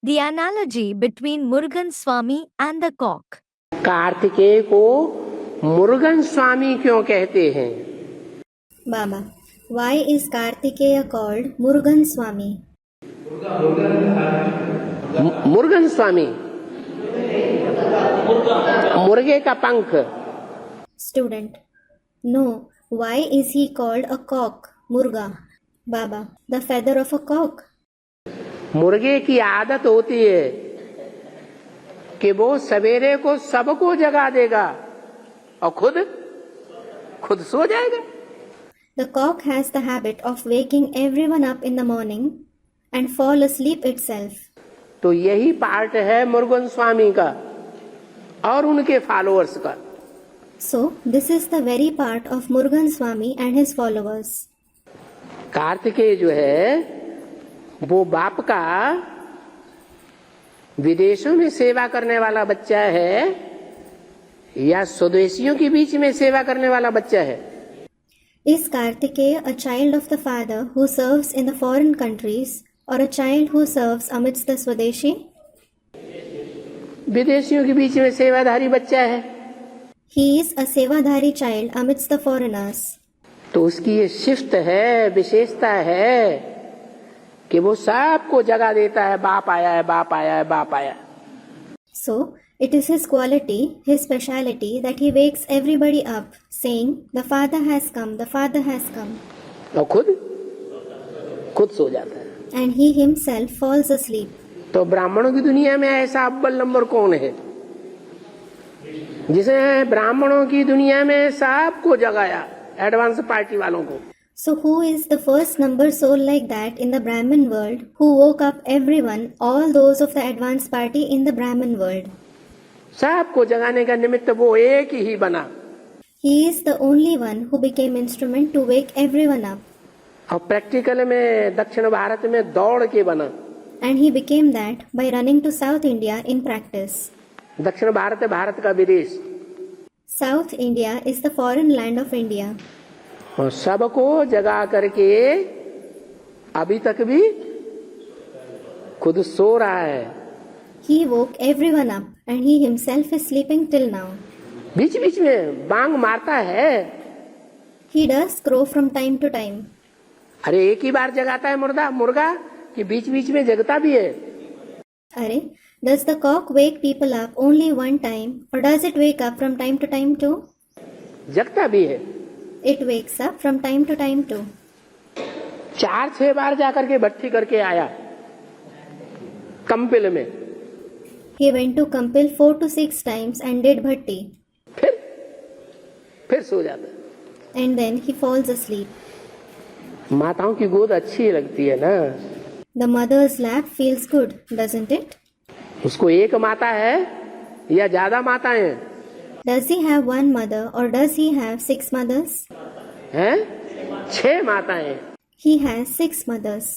The analogy between Murugan Swami and the cock. Kartikeya को मुरुगन स्वामी क्यों कहते हैं? Baba, why is Kartikeya called Murugan Swami? Murugan स्वामी मुर्गे का पंख. Student, no, why is he called a cock, Murga? Baba, the feather of a cock. मुर्गे की आदत होती है कि वो सवेरे को सबको जगा देगा और खुद सो जाएगा. The cock has the habit of waking everyone up in the morning and fall asleep itself. तो यही पार्ट है मुरुगन स्वामी का और उनके फॉलोअर्स का. So, this is the very part of Murugan Swami and his followers. Kartikeya जो है वो बाप का विदेशों में सेवा करने वाला बच्चा है या स्वदेशियों के बीच में सेवा करने वाला बच्चा है? Is Kartikeya a child of the father who serves in the foreign countries or a child who serves amidst the Swadeshi? विदेशियों के बीच में सेवाधारी बच्चा है. He is a Sevadhari child amidst the foreigners. तो उसकी ये शिफ्ट है, विशेषता है कि वो सबको जगा देता है, बाप आया है, बाप आया है, बाप आया. So, it is his quality, his speciality that he wakes everybody up, saying, "The Father has come, the Father has come." और खुद सो जाता है. And he himself falls asleep. तो ब्राह्मणों की दुनिया में ऐसा अव्वल नंबर कौन है जिसे ब्राह्मणों की दुनिया में सबको जगाया, एडवांस पार्टी वालों को? So who is the first number soul like that in the Brahmin world who woke up everyone, all those of the advanced party in the Brahmin world? सबको जगाने का निमित्त वो एक ही बना. He is the only one who became instrument to wake everyone up. और practical में दक्षिण भारत में दौड़ के बना. And he became that by running to South India in practice. दक्षिण भारत है भारत का विदेश. South India is the foreign land of India. और सबको जगा करके अभी तक भी खुद सो रहा है. He woke everyone up and he himself is sleeping till now. बीच बीच में बांग मारता है. He does crow from time to time. अरे एक ही बार जगाता है मुर्गा कि बीच बीच में जगता भी है? Arey, does the cock wake people up only one time or does it wake up from time to time too? जगता भी है. It wakes up from time to time too. 4-6 बार जाकर के भट्टी करके आया कंपिल में. He went to Kampil 4 to 6 times and did bhatti. फिर सो जाता है. And then he falls asleep. माताओं की गोद अच्छी लगती है ना? The mother's lap feels good, doesn't it? उसको एक माता है या ज्यादा माताएं Does he have one mother or does he have 6 mothers? हैं? 6 माताएं. He has 6 mothers.